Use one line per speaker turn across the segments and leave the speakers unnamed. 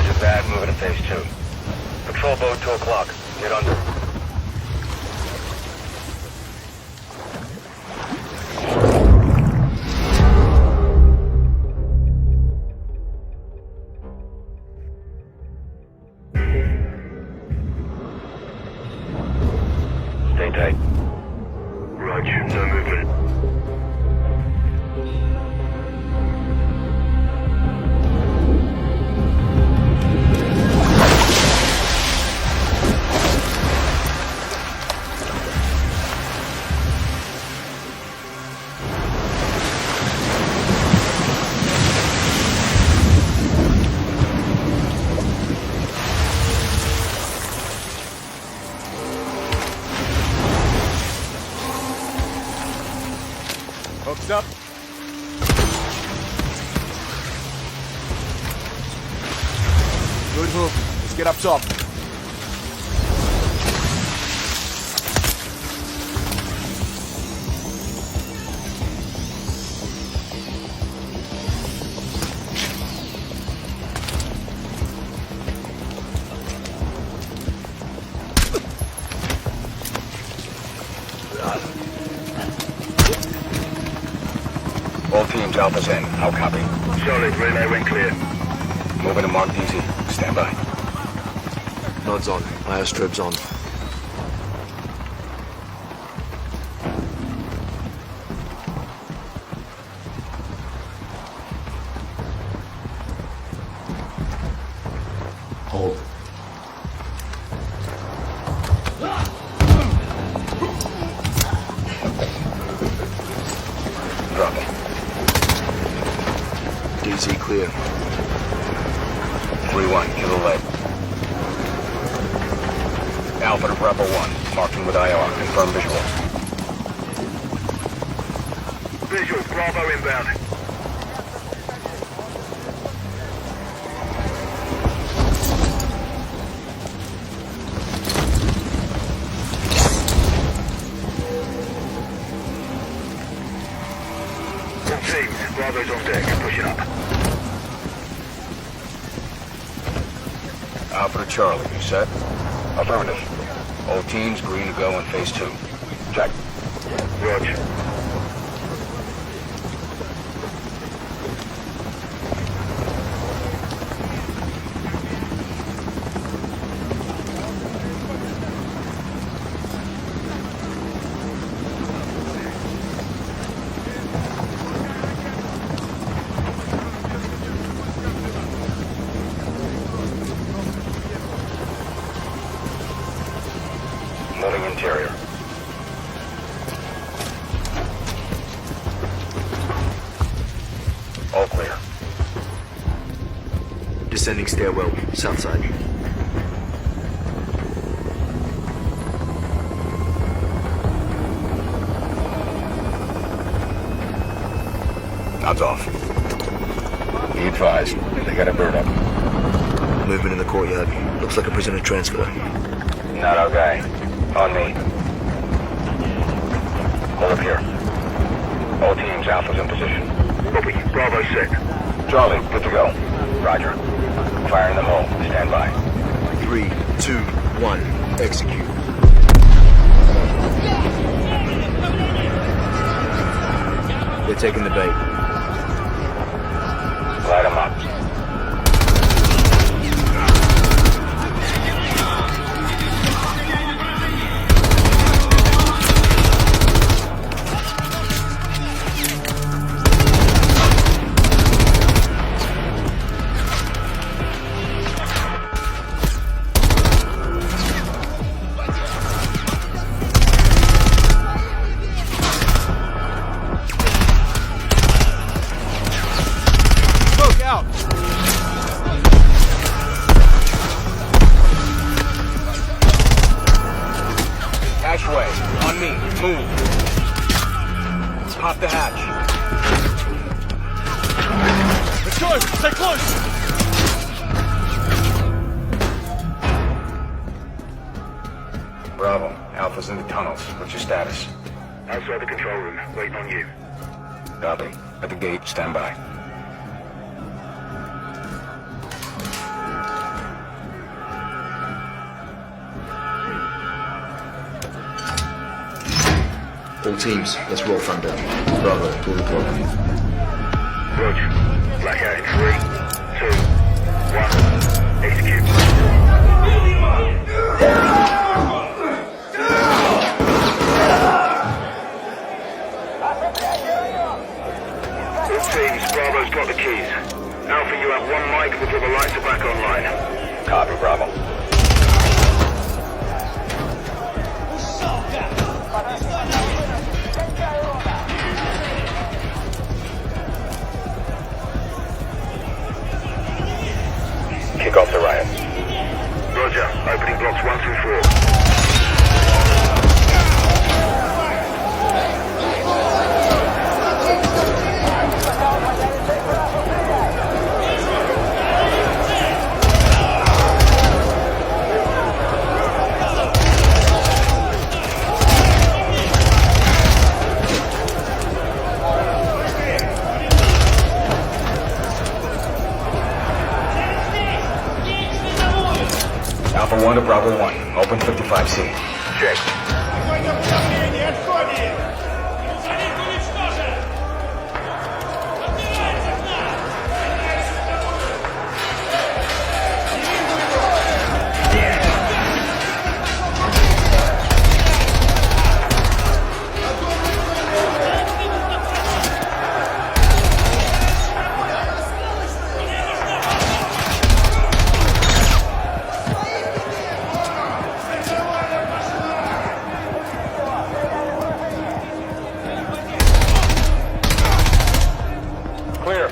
Roger that. Moving to phase 2. Patrol boat 2 o'clock. Get under. Stay tight.
Roger, no movement.
Hooks up. Good hook. Let's get up top.
All teams, Alpha's in. How copy?
Solid, relay went clear.
Moving to Mark DZ. Stand by.
Nods on. Airstrip's on. Hold.
Drop it.
DZ clear.
3-1. Kilo lead. Alpha to Bravo 1. Marking with IR. Confirm visual.
Visual, Bravo inbound. All teams, Bravo's on deck, pushing up.
Alpha to Charlie. You set? Affirmative. All teams green to go in phase 2. Check.
Roger.
Moving interior. All clear.
Descending stairwell. South side.
Nods off. Be advised. They got a bird up.
Movement in the courtyard. Looks like a prisoner transfer.
Not our guy. On me. Hold up here. All teams, Alpha's in position.
Copy, Bravo set.
Charlie, good to go. Roger. Fire in the hole. Stand by.
3, 2, 1. Execute. They're taking the bait.
Light 'em up.
Look out!
Hatchway. On me. Move. Pop the hatch.
Let's go! Stay close!
Bravo. Alpha's in the tunnels. What's your status?
Outside the control room, waiting on you.
Copy. At the gate. Stand by.
All teams, let's roll Thunder. Bravo, pull the plug.
Roger. Blackout in 3, 2, 1. Execute. All teams, Bravo's got the keys. Alpha, you have one mic before the lights are back online.
Copy, Bravo. Kick off the riot.
Roger. Opening blocks 1 through 4.
Alpha 1 to Bravo 1. Open 55C.
Check.
Огонь на вторжение! Отходим! Грузовик уничтожен! Подбирается к нам!
Clear.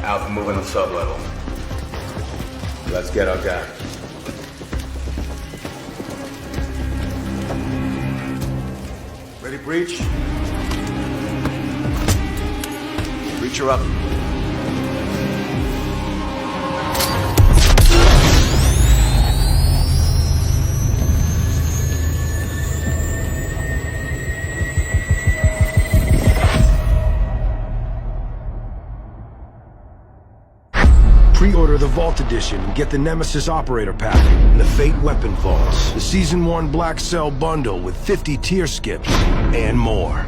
Alpha moving on sub-level. Let's get our guy.
Ready, breach? Breacher up.
Pre-order the Vault Edition and get the Nemesis Operator Pack and the Fate Weapon Vaults, the Season 1 Black Cell Bundle with 50 tier skips, and more.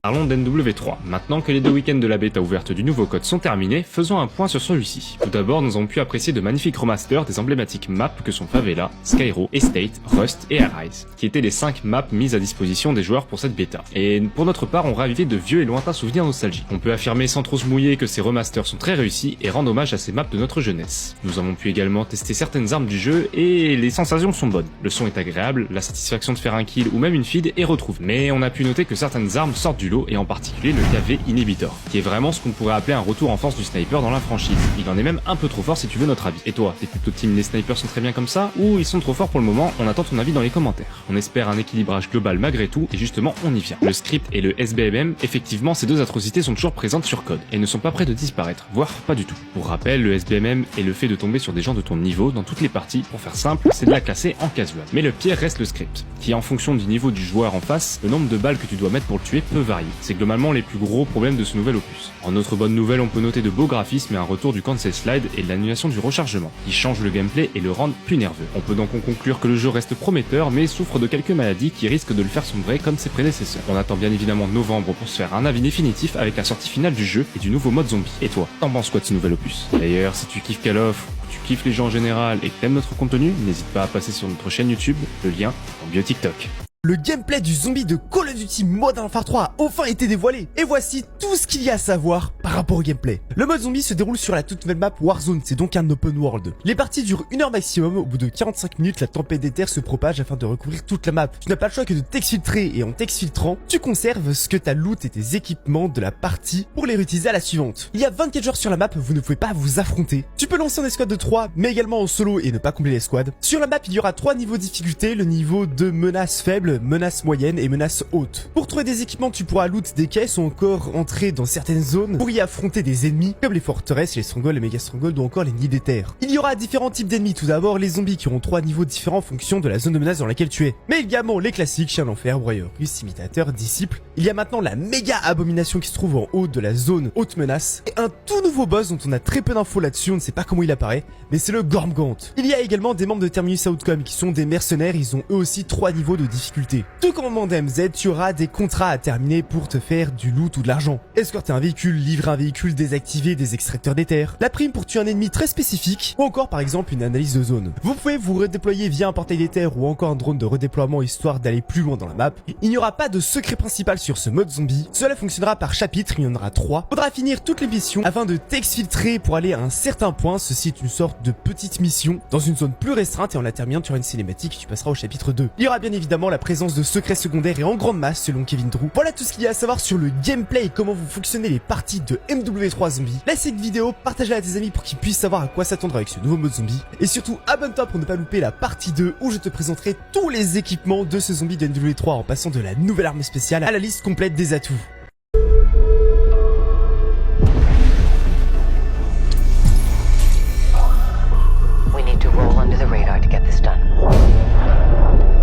Parlons d'NW3. Maintenant que les 2 week-ends de la bêta ouverte du nouveau code sont terminés, faisons un point sur celui-ci. Tout d'abord, nous avons pu apprécier de magnifiques remasters des emblématiques maps que sont Favela, Skyro, Estate, Rust et Arise, qui étaient les 5 maps mises à disposition des joueurs pour cette bêta. Et pour notre part, on ravivé de vieux et lointains souvenirs nostalgiques. On peut affirmer sans trop se mouiller que ces remasters sont très réussis et rendent hommage à ces maps de notre jeunesse. Nous avons pu également tester certaines armes du jeu et les sensations sont bonnes. Le son est agréable, la satisfaction de faire un kill ou même une feed est retrouvée. Mais on a pu noter que certaines armes sortent du lot et en particulier le KV Inhibitor, qui est vraiment ce qu'on pourrait appeler un retour en force du sniper dans la franchise. Il en est même un peu trop fort si tu veux notre avis. Et toi, t'es plutôt team les snipers sont très bien comme ça, ou ils sont trop forts pour le moment? On attend ton avis dans les commentaires. On espère un équilibrage global malgré tout, et justement on y vient. Le script et le SBMM, effectivement ces deux atrocités sont toujours présentes sur code, et ne sont pas près de disparaître, voire pas du tout. Pour rappel, le SBMM est le fait de tomber sur des gens de ton niveau dans toutes les parties, pour faire simple, c'est de la classer en casual. Mais le pire reste le script, qui en fonction du niveau du joueur en face, le nombre de balles que tu dois mettre pour le tuer peut varier. C'est globalement les plus gros problèmes de ce nouvel opus. En autre bonne nouvelle, on peut noter de beaux graphismes et un retour du cancel slide et de l'annulation du rechargement, qui change le gameplay et le rendent plus nerveux. On peut donc en conclure que le jeu reste prometteur, mais souffre de quelques maladies qui risquent de le faire sombrer comme ses prédécesseurs. On attend bien évidemment novembre pour se faire un avis définitif avec la sortie finale du jeu et du nouveau mode zombie. Et toi, t'en penses quoi de ce nouvel opus? D'ailleurs, si tu kiffes Call of, ou tu kiffes les jeux en général et que t'aimes notre contenu, n'hésite pas à passer sur notre chaîne YouTube, le lien en bio TikTok.
Le gameplay du zombie de Call of Duty Modern Warfare 3 a enfin été dévoilé. Et voici tout ce qu'il y a à savoir par rapport au gameplay. Le mode zombie se déroule sur la toute nouvelle map Warzone, c'est donc un open world. Les parties durent 1 heure maximum, au bout de 45 minutes, la tempête d'éther se propage afin de recouvrir toute la map. Tu n'as pas le choix que de t'exfiltrer et en t'exfiltrant, tu conserves ce que t'as loot et tes équipements de la partie pour les réutiliser à la suivante. Il y a 24 joueurs sur la map, vous ne pouvez pas vous affronter. Tu peux lancer en escouade de 3, mais également en solo et ne pas combler les squads. Sur la map, il y aura 3 niveaux de difficulté, le niveau de menace faible, style menace moyenne et menace haute. Pour trouver des équipements, tu pourras loot des caisses ou encore entrer dans certaines zones pour y affronter des ennemis comme les forteresses, les strongholds, les méga strongholds ou encore les nids des terres. Il y aura différents types d'ennemis. Tout d'abord, les zombies qui auront 3 niveaux différents en fonction de la zone de menace dans laquelle tu es. Mais également les classiques, chien d'enfer, broyeur russe, imitateur, disciple. Il y a maintenant la méga abomination qui se trouve en haut de la zone haute menace et un tout nouveau boss dont on a très peu d'infos là-dessus, on ne sait pas comment il apparaît, mais c'est le Gormgant. Il y a également des membres de Terminus Outcome qui sont des mercenaires, ils ont eux aussi 3 niveaux de difficulté. Tout comme au moment d'MZ, tu auras des contrats à terminer pour te faire du loot ou de l'argent. Escorter un véhicule, livrer un véhicule, désactiver des extracteurs d'éther, la prime pour tuer un ennemi très spécifique, ou encore par exemple une analyse de zone. Vous pouvez vous redéployer via un portail d'éther ou encore un drone de redéploiement histoire d'aller plus loin dans la map. Il n'y aura pas de secret principal sur ce mode zombie, cela fonctionnera par chapitre, il y en aura 3. Faudra finir toutes les missions afin de t'exfiltrer pour aller à un certain point, ceci est une sorte de petite mission dans une zone plus restreinte et en la terminant tu auras une cinématique et tu passeras au chapitre 2. Il y aura bien évidemment la présence de secrets secondaires et en grande masse selon Kevin Drew. Voilà tout ce qu'il y a à savoir sur le gameplay et comment vous fonctionnez les parties de MW3 Zombie. Laisse cette vidéo, partage-la à tes amis pour qu'ils puissent savoir à quoi s'attendre avec ce nouveau mode zombie. Et surtout abonne-toi pour ne pas louper la partie 2 où je te présenterai tous les équipements de ce zombie de MW3 en passant de la nouvelle arme spéciale à la liste complète des atouts.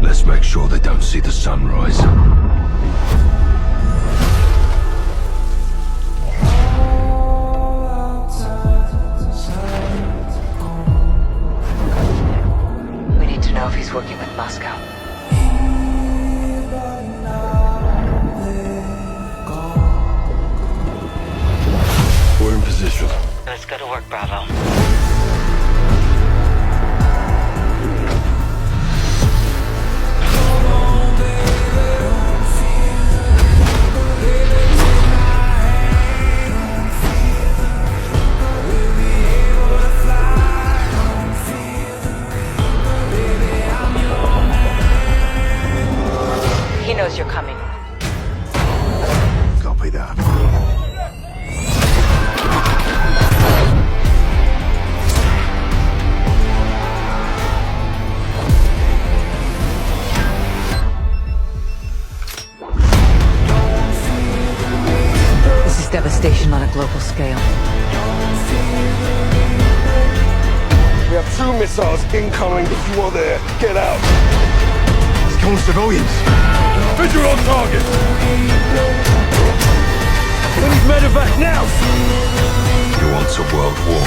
Let's make sure they don't see the sunrise.
We need to know if he's working with Moscow.
We're in position.
Let's go to work, Bravo. He knows you're coming.
Copy that.
This is devastation on a global scale.
We have 2 missiles incoming. If you are there, get out.
It's killing civilians. Visual on target. We need medevac now. He wants a world war.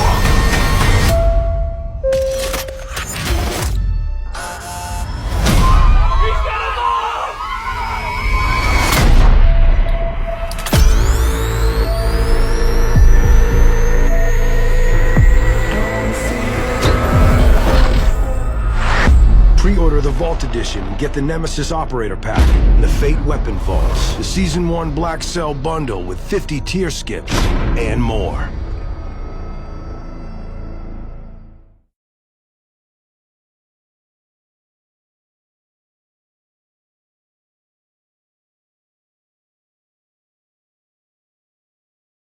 Pre-order the Vault Edition and get the Nemesis Operator Pack and the Fate Weapon Vaults, the Season 1 Black Cell Bundle with 50 tier skips, and more.